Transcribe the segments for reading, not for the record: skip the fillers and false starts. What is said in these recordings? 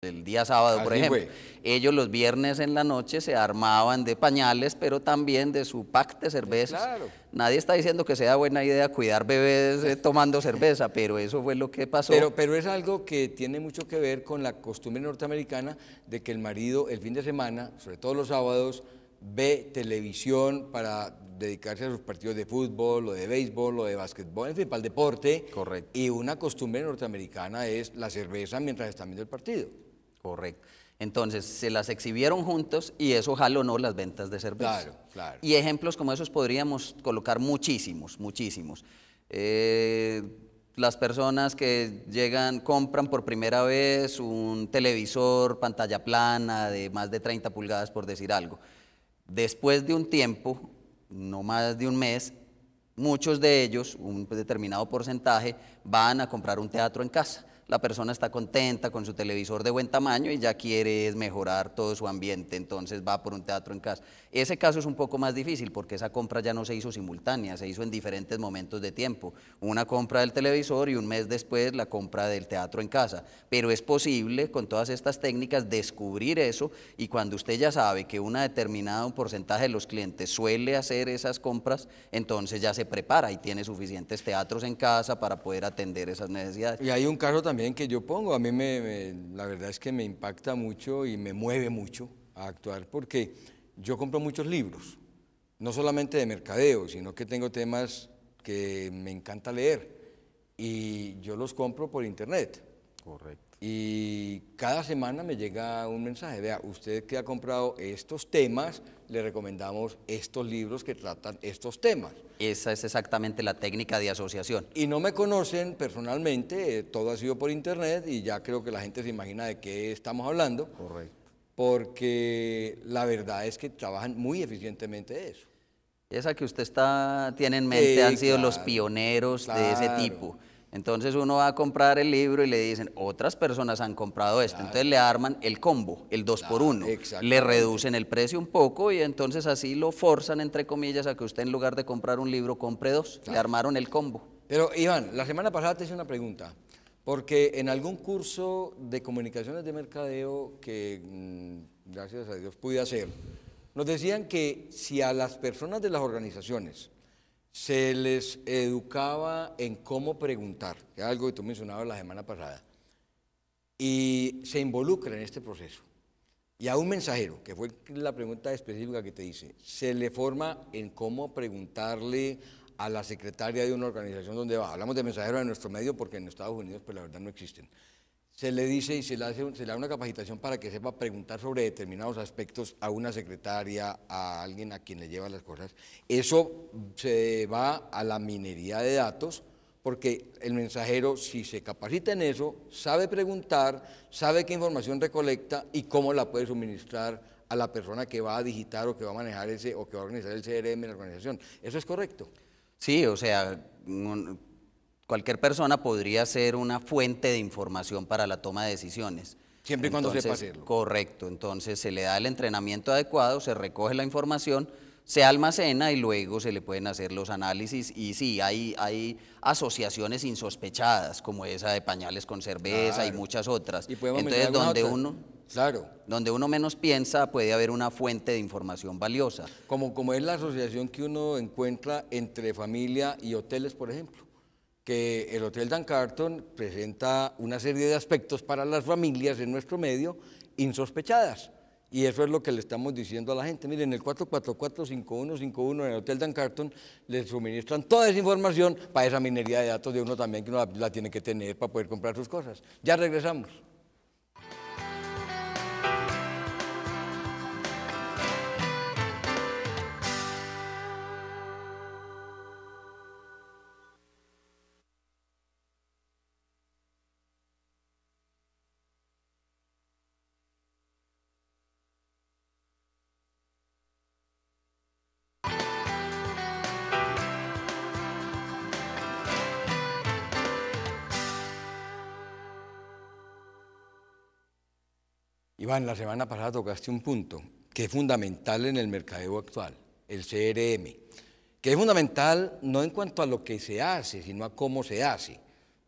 el día sábado, por Así ejemplo. fue. Ellos los viernes en la noche se armaban de pañales, pero también de su pack de cervezas. Claro. Nadie está diciendo que sea buena idea cuidar bebés tomando cerveza, pero eso fue lo que pasó. Pero es algo que tiene mucho que ver con la costumbre norteamericana de que el marido el fin de semana, sobre todo los sábados, ve televisión para dedicarse a sus partidos de fútbol, o de béisbol, o de básquetbol, en fin, para el deporte. Correcto. Y una costumbre norteamericana es la cerveza mientras están viendo el partido. Correcto. Entonces, se las exhibieron juntos y eso jalonó las ventas de cerveza. Claro, claro. Y ejemplos como esos podríamos colocar muchísimos, muchísimos. Las personas que llegan, compran por primera vez un televisor, pantalla plana de más de 30 pulgadas, por decir algo. Después de un tiempo, no más de un mes, muchos de ellos, un determinado porcentaje, van a comprar un teatro en casa. La persona está contenta con su televisor de buen tamaño y ya quiere mejorar todo su ambiente, entonces va por un teatro en casa. Ese caso es un poco más difícil porque esa compra ya no se hizo simultánea, se hizo en diferentes momentos de tiempo. Una compra del televisor y un mes después la compra del teatro en casa. Pero es posible con todas estas técnicas descubrir eso, y cuando usted ya sabe que un determinado porcentaje de los clientes suele hacer esas compras, entonces ya se prepara y tiene suficientes teatros en casa para poder atender esas necesidades. Y hay un caso también que yo pongo, a mí la verdad es que me impacta mucho y me mueve mucho a actuar porque yo compro muchos libros, no solamente de mercadeo, sino que tengo temas que me encanta leer y yo los compro por internet. Correcto. Y cada semana me llega un mensaje, vea, usted que ha comprado estos temas, le recomendamos estos libros que tratan estos temas. Esa es exactamente la técnica de asociación. Y no me conocen personalmente, todo ha sido por internet y ya creo que la gente se imagina de qué estamos hablando. Correcto. Porque la verdad es que trabajan muy eficientemente de eso. Esa que usted tiene en mente Sí, han sido los claro, pioneros de ese claro. tipo. Entonces uno va a comprar el libro y le dicen, otras personas han comprado esto. Claro. Entonces le arman el combo, el 2 por 1. Le exactamente. reducen el precio un poco y entonces así lo forzan, entre comillas, a que usted en lugar de comprar un libro compre dos. Le armaron el combo. Pero Iván, la semana pasada te hice una pregunta, porque en algún curso de comunicaciones de mercadeo que gracias a Dios pude hacer, nos decían que si a las personas de las organizaciones se les educaba en cómo preguntar, que es algo que tú mencionabas la semana pasada, y se involucra en este proceso, y a un mensajero, que fue la pregunta específica que te hice, se le forma en cómo preguntarle a la secretaria de una organización donde va. Hablamos de mensajeros en nuestro medio porque en Estados Unidos pues la verdad no existen. Se le dice y se le da una capacitación para que sepa preguntar sobre determinados aspectos a una secretaria, a alguien a quien le lleva las cosas. Eso se va a la minería de datos, porque el mensajero, si se capacita en eso, sabe preguntar, sabe qué información recolecta y cómo la puede suministrar a la persona que va a digitar o que va a manejar ese o que va a organizar el CRM en la organización. ¿Eso es correcto? Sí, o sea, cualquier persona podría ser una fuente de información para la toma de decisiones. Siempre y cuando Entonces, sepa hacerlo. correcto, entonces se le da el entrenamiento adecuado, se recoge la información, se almacena y luego se le pueden hacer los análisis. Y sí, hay asociaciones insospechadas, como esa de pañales con cerveza y Claro. muchas otras. Y podemos Entonces, mencionar donde algunas otras. Claro. donde uno menos piensa, puede haber una fuente de información valiosa. Como es la asociación que uno encuentra entre familia y hoteles, por ejemplo, que el Hotel Dan Carton presenta una serie de aspectos para las familias en nuestro medio insospechadas. Y eso es lo que le estamos diciendo a la gente. Miren, el 444-5151 en el Hotel Dan Carton les suministran toda esa información para esa minería de datos de uno también, que uno la tiene que tener para poder comprar sus cosas. Ya regresamos. Iván, la semana pasada tocaste un punto que es fundamental en el mercadeo actual, el CRM, que es fundamental no en cuanto a lo que se hace, sino a cómo se hace.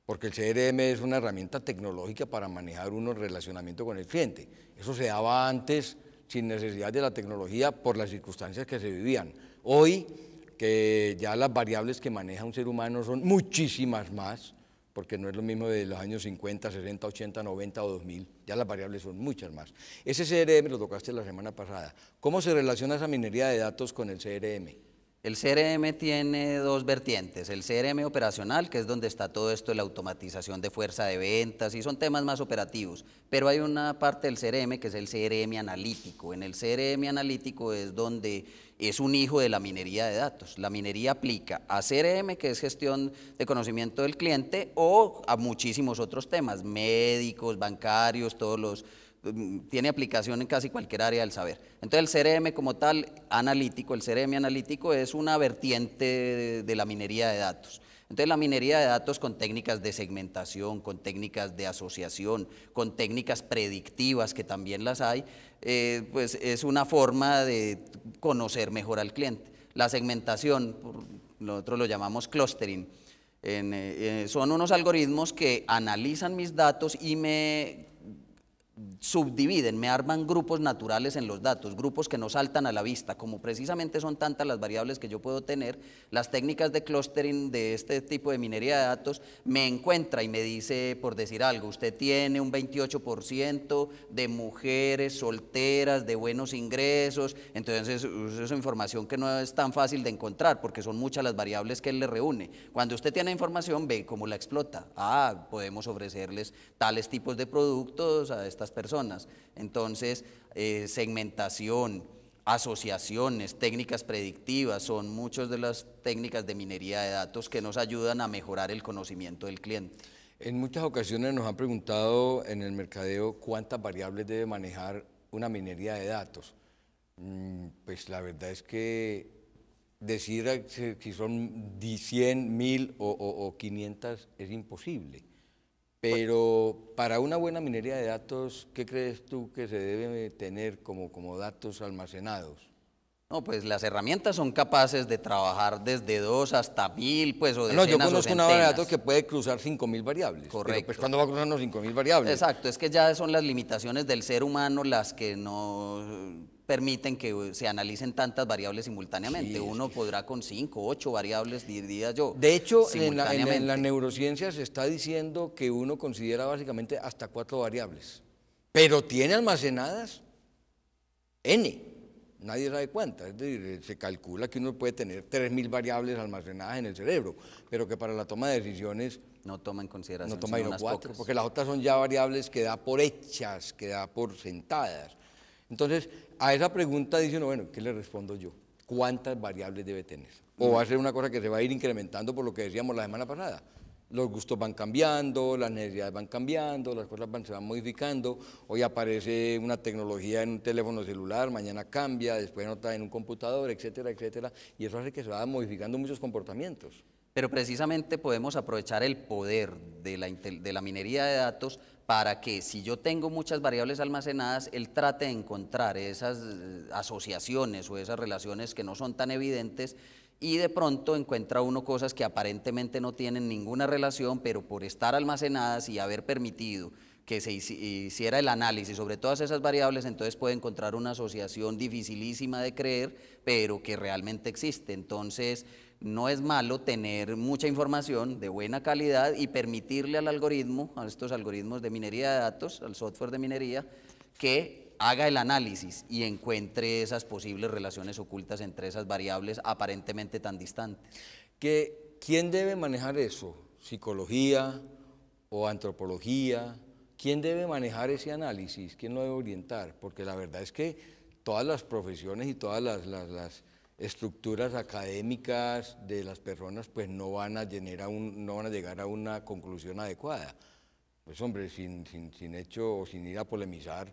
porque el CRM es una herramienta tecnológica para manejar un relacionamiento con el cliente. Eso se daba antes sin necesidad de la tecnología por las circunstancias que se vivían. Hoy, que ya las variables que maneja un ser humano son muchísimas más, porque no es lo mismo de los años 50, 60, 80, 90 o 2000, ya las variables son muchas más. Ese CRM lo tocaste la semana pasada. ¿Cómo se relaciona esa minería de datos con el CRM? El CRM tiene dos vertientes, el CRM operacional, que es donde está todo esto de la automatización de fuerza de ventas y son temas más operativos, pero hay una parte del CRM que es el CRM analítico. En el CRM analítico es donde es un hijo de la minería de datos. La minería aplica a CRM, que es gestión de conocimiento del cliente, o a muchísimos otros temas, médicos, bancarios, tiene aplicación en casi cualquier área del saber. Entonces el CRM como tal, analítico, el CRM analítico es una vertiente de la minería de datos. Entonces la minería de datos con técnicas de segmentación, con técnicas de asociación, con técnicas predictivas que también las hay, pues es una forma de conocer mejor al cliente. La segmentación, nosotros lo llamamos clustering, son unos algoritmos que analizan mis datos y me subdividen, me arman grupos naturales en los datos, grupos que no saltan a la vista, como precisamente son tantas las variables que yo puedo tener, las técnicas de clustering de este tipo de minería de datos me encuentra y me dice, por decir algo, usted tiene un 28% de mujeres solteras, de buenos ingresos, entonces es información que no es tan fácil de encontrar porque son muchas las variables que él le reúne. Cuando usted tiene información, ve cómo la explota. Podemos ofrecerles tales tipos de productos a estas personas. Entonces, segmentación, asociaciones, técnicas predictivas, son muchas de las técnicas de minería de datos que nos ayudan a mejorar el conocimiento del cliente. En muchas ocasiones nos han preguntado en el mercadeo cuántas variables debe manejar una minería de datos. Pues la verdad es que decir si son 100, 1000 o 500 es imposible. Pero para una buena minería de datos, ¿qué crees tú que se debe tener como datos almacenados? No, pues las herramientas son capaces de trabajar desde 2 hasta 1000, pues, o No, decenas yo o conozco una base de centenas. datos que puede cruzar 5000 variables. Correcto. Pero pues ¿cuándo va a cruzar unos 5000 variables? Exacto, es que ya son las limitaciones del ser humano las que no permiten que se analicen tantas variables simultáneamente. Sí, Uno podrá con 5, 8 variables, diría yo. De hecho, en simultáneamente. la neurociencia se está diciendo que uno considera básicamente hasta 4 variables, pero tiene almacenadas N, nadie sabe cuántas, es decir, se calcula que uno puede tener 3000 variables almacenadas en el cerebro, pero que para la toma de decisiones no toma en consideración no toma sino sino unas 4, pocas. porque las otras son ya variables que da por hechas, que da por sentadas. Entonces, a esa pregunta dice uno, bueno, ¿qué le respondo yo? ¿Cuántas variables debe tener? O va a ser una cosa que se va a ir incrementando por lo que decíamos la semana pasada. Los gustos van cambiando, las necesidades van cambiando, las cosas se van modificando. Hoy aparece una tecnología en un teléfono celular, mañana cambia, después en otra en un computador, etcétera, etcétera. Y eso hace que se vayan modificando muchos comportamientos. Pero precisamente podemos aprovechar el poder de la minería de datos para que si yo tengo muchas variables almacenadas, él trate de encontrar esas asociaciones o esas relaciones que no son tan evidentes y de pronto encuentra uno cosas que aparentemente no tienen ninguna relación, pero por estar almacenadas y haber permitido que se hiciera el análisis sobre todas esas variables, entonces puede encontrar una asociación dificilísima de creer, pero que realmente existe. Entonces, no es malo tener mucha información de buena calidad y permitirle al algoritmo, a estos algoritmos de minería de datos, al software de minería, que haga el análisis y encuentre esas posibles relaciones ocultas entre esas variables aparentemente tan distantes. ¿Quién debe manejar eso? ¿Psicología o antropología? ¿Quién debe manejar ese análisis? ¿Quién lo debe orientar? Porque la verdad es que todas las profesiones y todas las estructuras académicas de las personas pues no van a llegar a una conclusión adecuada. Pues hombre, sin hecho o sin ir a polemizar,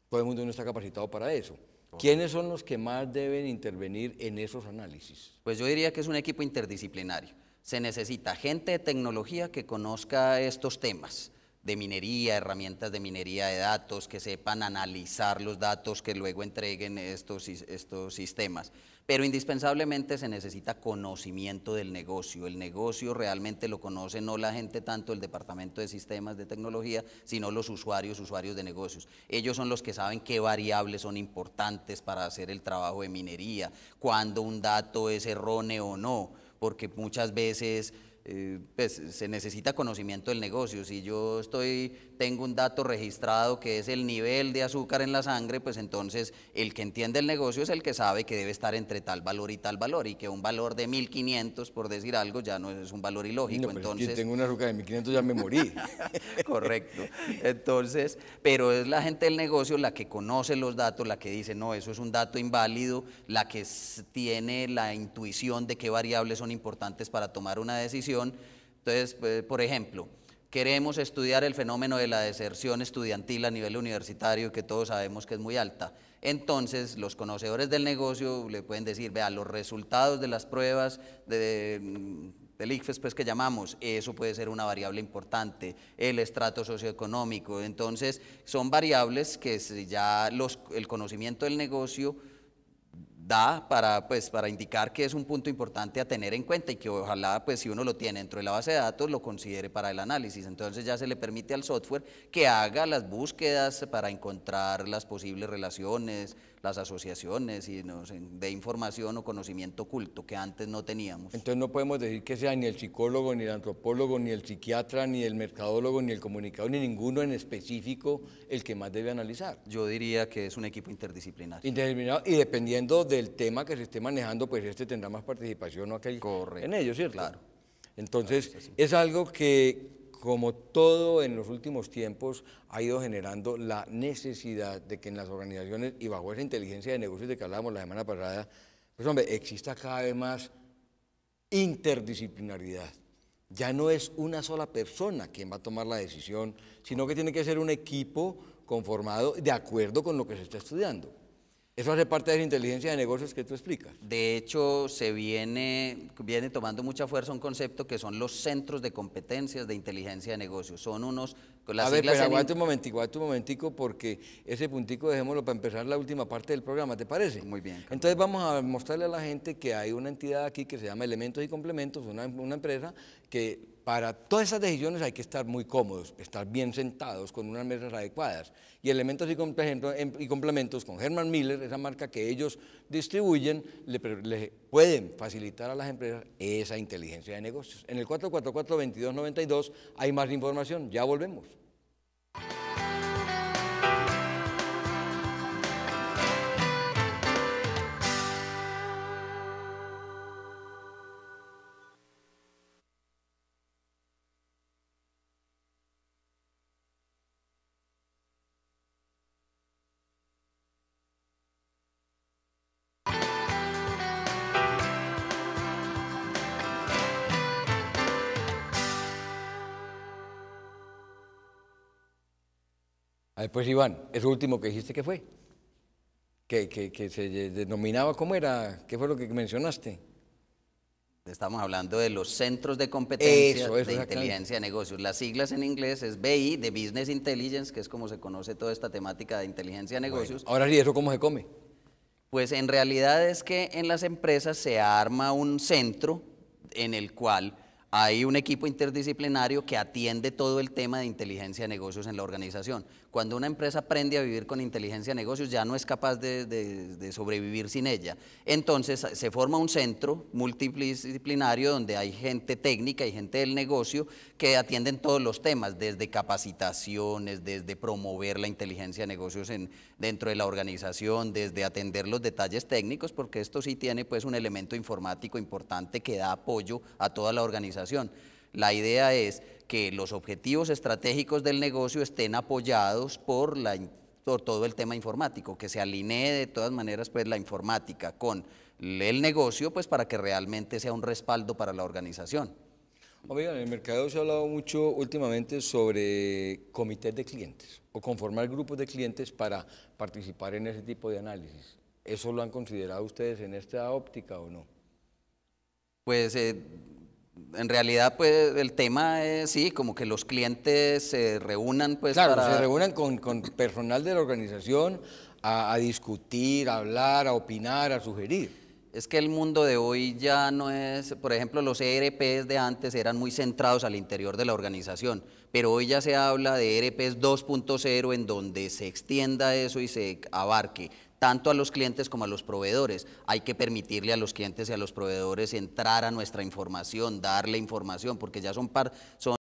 todo el mundo no está capacitado para eso. ¿Quiénes son los que más deben intervenir en esos análisis? Pues yo diría que es un equipo interdisciplinario. Se necesita gente de tecnología que conozca estos temas, de minería, herramientas de minería de datos, que sepan analizar los datos que luego entreguen estos sistemas. Pero indispensablemente se necesita conocimiento del negocio. El negocio realmente lo conoce no la gente tanto el departamento de sistemas de tecnología, sino los usuarios de negocios. Ellos son los que saben qué variables son importantes para hacer el trabajo de minería, cuándo un dato es erróneo o no, porque muchas veces pues, se necesita conocimiento del negocio. Si yo tengo un dato registrado que es el nivel de azúcar en la sangre, pues entonces el que entiende el negocio es el que sabe que debe estar entre tal valor y que un valor de 1500, por decir algo, ya no es un valor ilógico. No, pero entonces, si tengo un azúcar de 1500 ya me morí. correcto. Entonces, pero es la gente del negocio la que conoce los datos, la que dice, no, eso es un dato inválido, la que tiene la intuición de qué variables son importantes para tomar una decisión. Entonces, pues, por ejemplo, queremos estudiar el fenómeno de la deserción estudiantil a nivel universitario, que todos sabemos que es muy alta. Entonces, los conocedores del negocio le pueden decir, vea, los resultados de las pruebas del ICFES, pues que llamamos, eso puede ser una variable importante, el estrato socioeconómico. Entonces, son variables que ya el conocimiento del negocio da para indicar que es un punto importante a tener en cuenta y que ojalá, pues si uno lo tiene dentro de la base de datos, lo considere para el análisis. Entonces ya se le permite al software que haga las búsquedas para encontrar las posibles relaciones, las asociaciones y de información o conocimiento oculto que antes no teníamos. Entonces no podemos decir que sea ni el psicólogo, ni el antropólogo, ni el psiquiatra, ni el mercadólogo, ni el comunicador, ni ninguno en específico el que más debe analizar. Yo diría que es un equipo interdisciplinario. Interdisciplinario, y dependiendo del tema que se esté manejando, pues este tendrá más participación o aquel Correcto, en ello, ¿cierto? claro. Entonces, Claro, es algo que, como todo en los últimos tiempos, ha ido generando la necesidad de que en las organizaciones, y bajo esa inteligencia de negocios de que hablábamos la semana pasada, pues hombre, exista cada vez más interdisciplinaridad. Ya no es una sola persona quien va a tomar la decisión, sino que tiene que ser un equipo conformado de acuerdo con lo que se está estudiando. Eso hace parte de la inteligencia de negocios que tú explicas. De hecho, viene tomando mucha fuerza un concepto que son los centros de competencias de inteligencia de negocios. Son unos, con las A ver, siglas pero en aguante un momentico, porque ese puntico dejémoslo para empezar la última parte del programa, ¿te parece? Muy bien, Carlos. Entonces vamos a mostrarle a la gente que hay una entidad aquí que se llama Elementos y Complementos, una empresa que para todas esas decisiones hay que estar muy cómodos, estar bien sentados con unas mesas adecuadas. Y Elementos y Complementos con Herman Miller, esa marca que ellos distribuyen, le pueden facilitar a las empresas esa inteligencia de negocios. En el 444-2292 hay más información, ya volvemos. A ver, pues Iván, eso último que dijiste, ¿qué fue? Que se denominaba, ¿cómo era? ¿Qué fue lo que mencionaste? Estamos hablando de los centros de competencia Eso, de exactamente. inteligencia de negocios. Las siglas en inglés es BI, de Business Intelligence, que es como se conoce toda esta temática de inteligencia de negocios. Bueno, ahora sí, ¿eso cómo se come? Pues en realidad es que en las empresas se arma un centro en el cual hay un equipo interdisciplinario que atiende todo el tema de inteligencia de negocios en la organización. Cuando una empresa aprende a vivir con inteligencia de negocios, ya no es capaz de sobrevivir sin ella. Entonces se forma un centro multidisciplinario donde hay gente técnica y gente del negocio que atienden todos los temas, desde capacitaciones, desde promover la inteligencia de negocios dentro de la organización, desde atender los detalles técnicos, porque esto sí tiene pues un elemento informático importante que da apoyo a toda la organización. La idea es que los objetivos estratégicos del negocio estén apoyados por todo el tema informático, que se alinee de todas maneras pues la informática con el negocio pues para que realmente sea un respaldo para la organización. Oigan, en el mercado se ha hablado mucho últimamente sobre comités de clientes o conformar grupos de clientes para participar en ese tipo de análisis. ¿Eso lo han considerado ustedes en esta óptica o no? Pues En realidad, pues el tema es, sí, como que los clientes se reúnan, pues Claro, para... se reúnan con personal de la organización a discutir, a hablar, a opinar, a sugerir. Es que el mundo de hoy ya no es, por ejemplo, los ERPs de antes eran muy centrados al interior de la organización, pero hoy ya se habla de ERPs 2.0 en donde se extienda eso y se abarque tanto a los clientes como a los proveedores. Hay que permitirle a los clientes y a los proveedores entrar a nuestra información, darle información, porque ya son